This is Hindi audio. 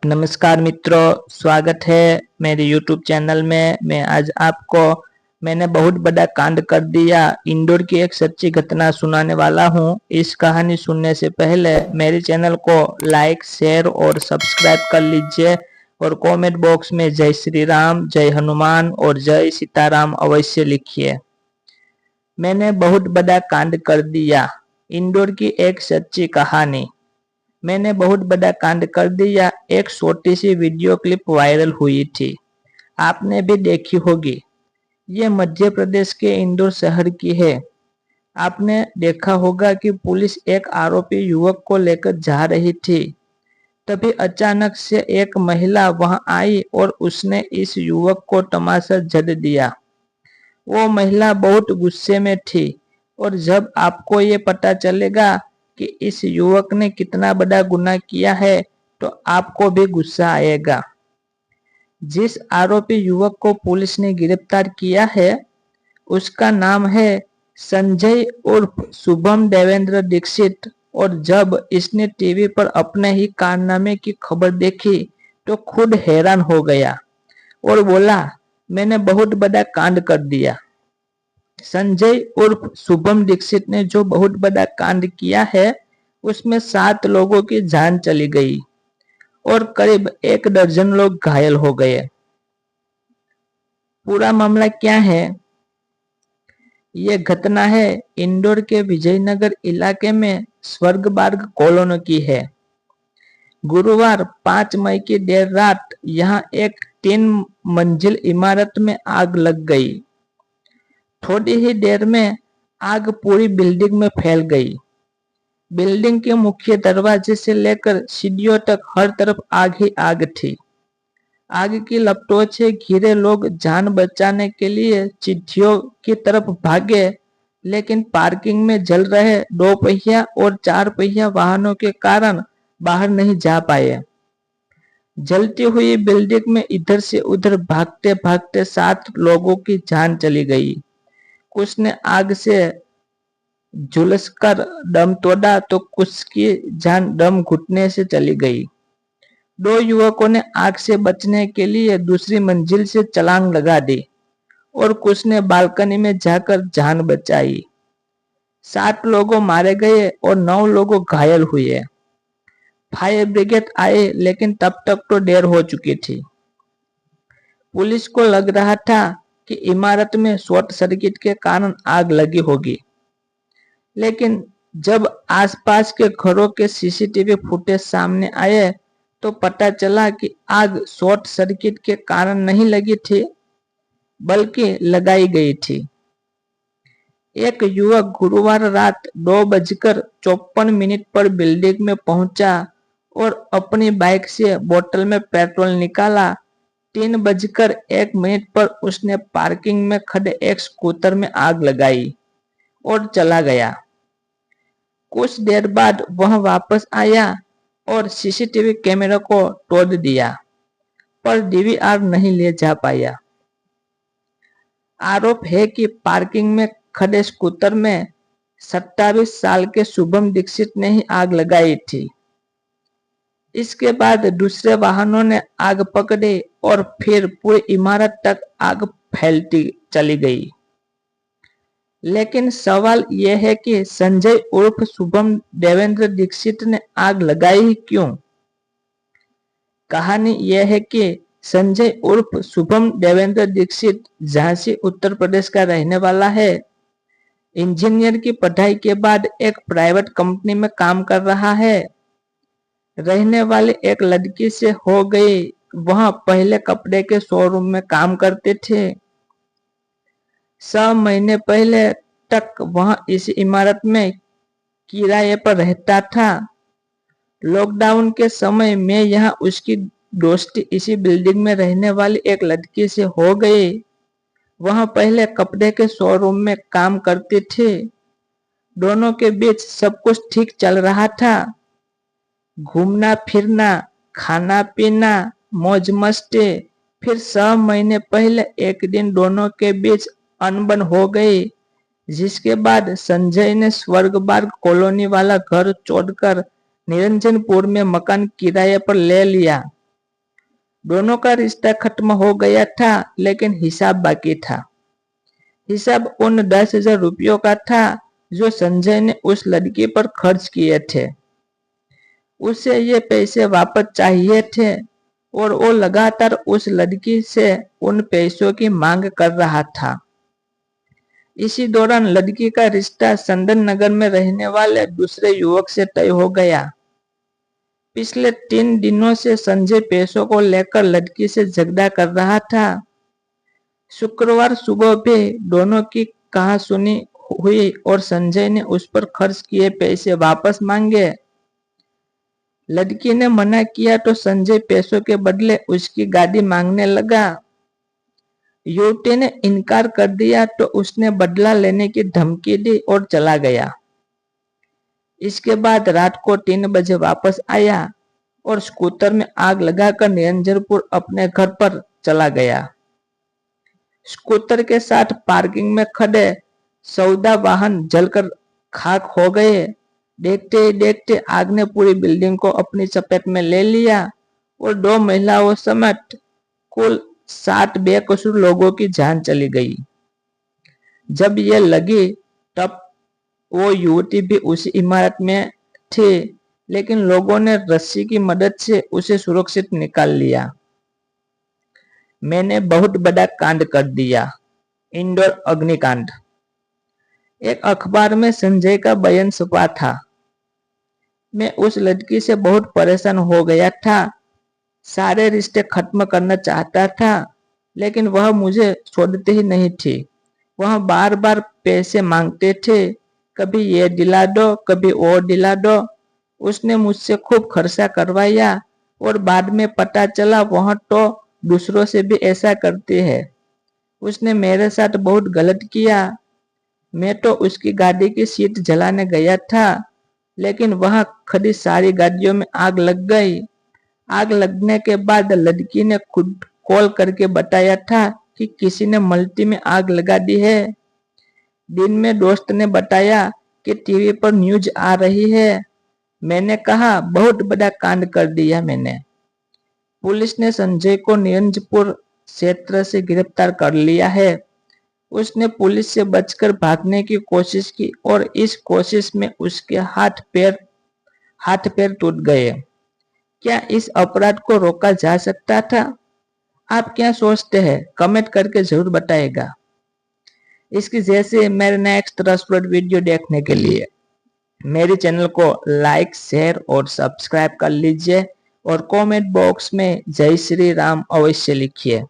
नमस्कार मित्रों, स्वागत है मेरे YouTube चैनल में। मैंने बहुत बड़ा कांड कर दिया इंदौर की एक सच्ची घटना सुनाने वाला हूँ। इस कहानी सुनने से पहले मेरे चैनल को लाइक, शेयर और सब्सक्राइब कर लीजिए और कमेंट बॉक्स में जय श्री राम, जय हनुमान और जय सीताराम अवश्य लिखिए। मैंने बहुत बड़ा कांड कर दिया, इंदौर की एक सच्ची कहानी। मैंने बहुत बड़ा कांड कर दिया एक छोटी सी वीडियो क्लिप वायरल हुई थी, आपने भी देखी होगी। ये मध्य प्रदेश के इंदौर शहर की है। आपने देखा होगा कि पुलिस एक आरोपी युवक को लेकर जा रही थी। तभी अचानक से एक महिला वहां आई और उसने इस युवक को तमाचा जड़ दिया। वो महिला बहुत गुस्से में थी और जब आपको ये पता चलेगा कि इस युवक ने कितना बड़ा गुनाह किया है तो आपको भी गुस्सा आएगा। जिस आरोपी युवक को पुलिस ने गिरफ्तार किया है उसका नाम है संजय उर्फ शुभम देवेंद्र दीक्षित। और जब इसने टीवी पर अपने ही कारनामे की खबर देखी तो खुद हैरान हो गया और बोला, मैंने बहुत बड़ा कांड कर दिया। संजय उर्फ शुभम दीक्षित ने जो बहुत बड़ा कांड किया है उसमें 7 लोगों की जान चली गई और करीब 1 दर्जन लोग घायल हो गए। पूरा मामला क्या है? ये घटना है इंदौर के विजयनगर इलाके में स्वर्ग बाग कॉलोनी की है। गुरुवार 5 मई की देर रात यहाँ एक 3 मंजिल इमारत में आग लग गई। थोड़ी ही देर में आग पूरी बिल्डिंग में फैल गई। बिल्डिंग के मुख्य दरवाजे से लेकर सीढ़ियों तक हर तरफ आग ही आग थी। आग की लपटों से घिरे लोग जान बचाने के लिए चिट्ठियों की तरफ भागे, लेकिन पार्किंग में जल रहे 2 पहिया और 4 पहिया वाहनों के कारण बाहर नहीं जा पाए। जलती हुई बिल्डिंग में इधर से उधर भागते भागते 7 लोगों की जान चली गई। कुछ ने आग से झुलसकर दम तोड़ा तो कुछ की जान दम घुटने से चली गई। 2 युवकों ने आग से बचने के लिए दूसरी मंजिल से छलांग लगा दी और कुछ ने बालकनी में जाकर जान बचाई। 7 लोग मारे गए और 9 लोग घायल हुए। फायर ब्रिगेड आए लेकिन तब तक तो देर हो चुकी थी। पुलिस को लग रहा था कि इमारत में शॉर्ट सर्किट के कारण आग लगी होगी, लेकिन जब आसपास के घरों के सीसीटीवी फुटेज सामने आए तो पता चला कि आग शॉर्ट सर्किट के कारण नहीं लगी थी बल्कि लगाई गई थी। एक युवक गुरुवार रात 2:54 पर बिल्डिंग में पहुंचा और अपनी बाइक से बोतल में पेट्रोल निकाला। 3:01 पर उसने पार्किंग में खड़े एक स्कूटर में आग लगाई और चला गया। कुछ देर बाद वह वापस आया और सीसीटीवी कैमरे को तोड़ दिया, पर डीवीआर नहीं ले जा पाया। आरोप है कि पार्किंग में खड़े स्कूटर में 27 साल के शुभम दीक्षित ने ही आग लगाई थी। इसके बाद दूसरे वाहनों ने आग पकड़ी और फिर पूरी इमारत तक आग फैलती चली गई। लेकिन सवाल यह है कि संजय उर्फ शुभम देवेंद्र दीक्षित ने आग लगाई ही क्यों? कहानी यह है कि संजय उर्फ शुभम देवेंद्र दीक्षित झांसी उत्तर प्रदेश का रहने वाला है। इंजीनियर की पढ़ाई के बाद एक प्राइवेट कंपनी में काम कर रहा है। रहने वाली एक लड़की से हो गई। वह पहले कपड़े के शोरूम में काम करते थे। 6 महीने पहले तक वह इस इमारत में किराए पर रहता था। लॉकडाउन के समय में यहाँ उसकी दोस्ती इसी बिल्डिंग में रहने वाली एक लड़की से हो गई। वह पहले कपड़े के शोरूम में काम करते थे। दोनों के बीच सब कुछ ठीक चल रहा था। घूमना फिरना, खाना पीना, मौज मस्ती। फिर 6 महीने पहले एक दिन दोनों के बीच अनबन हो गई, जिसके बाद संजय ने स्वर्ग बाग कॉलोनी वाला घर छोड़कर निरंजनपुर में मकान किराए पर ले लिया। दोनों का रिश्ता खत्म हो गया था, लेकिन हिसाब बाकी था। हिसाब उन 10,000 रुपयों का था जो संजय ने उस लड़की पर खर्च किए थे। उसे ये पैसे वापस चाहिए थे और वो लगातार उस लड़की से उन पैसों की मांग कर रहा था। इसी दौरान लड़की का रिश्ता चंदन नगर में रहने वाले दूसरे युवक से तय हो गया। पिछले 3 दिनों से संजय पैसों को लेकर लड़की से झगड़ा कर रहा था। शुक्रवार सुबह भी दोनों की कहासुनी हुई और संजय ने उस पर खर्च किए पैसे वापस मांगे। लड़की ने मना किया तो संजय पैसों के बदले उसकी गाड़ी मांगने लगा। युवती ने इनकार कर दिया तो उसने बदला लेने की धमकी दी और चला गया। इसके बाद रात को 3 बजे वापस आया और स्कूटर में आग लगाकर निरंजनपुर अपने घर पर चला गया। स्कूटर के साथ पार्किंग में खड़े 14 वाहन जलकर खाक हो गए। देखते ही देखते आग ने पूरी बिल्डिंग को अपनी चपेट में ले लिया और 2 महिलाओं समेत कुल 7 बेकसूर लोगों की जान चली गई। जब ये लगी तब वो युवती भी उसी इमारत में थी, लेकिन लोगों ने रस्सी की मदद से उसे सुरक्षित निकाल लिया। मैंने बहुत बड़ा कांड कर दिया। इंदौर अग्निकांड। एक अखबार में संजय का बयान छपा था। मैं उस लड़की से बहुत परेशान हो गया था। सारे रिश्ते खत्म करना चाहता था, लेकिन वह मुझे छोड़ती ही नहीं थी। वह बार बार पैसे मांगते थे, कभी ये दिला दो, कभी वो दिला दो। उसने मुझसे खूब खर्चा करवाया और बाद में पता चला वह तो दूसरों से भी ऐसा करती है। उसने मेरे साथ बहुत गलत किया। मैं तो उसकी गाड़ी की सीट जलाने गया था, लेकिन वहां खड़ी सारी गाड़ियों में आग लग गई। आग लगने के बाद लड़की ने खुद कॉल करके बताया था कि किसी ने मल्टी में आग लगा दी है। दिन में दोस्त ने बताया कि टीवी पर न्यूज आ रही है। मैंने कहा बहुत बड़ा कांड कर दिया मैंने। पुलिस ने संजय को निरंजपुर क्षेत्र से गिरफ्तार कर लिया है। उसने पुलिस से बचकर भागने की कोशिश की और इस कोशिश में उसके हाथ पैर टूट गए। क्या इस अपराध को रोका जा सकता था? आप क्या सोचते हैं? कमेंट करके जरूर बताइएगा। इसकी जैसे मेरे नेक्स्ट रसप्रद वीडियो देखने के लिए मेरे चैनल को लाइक, शेयर और सब्सक्राइब कर लीजिए और कमेंट बॉक्स में जय श्री राम अवश्य लिखिए।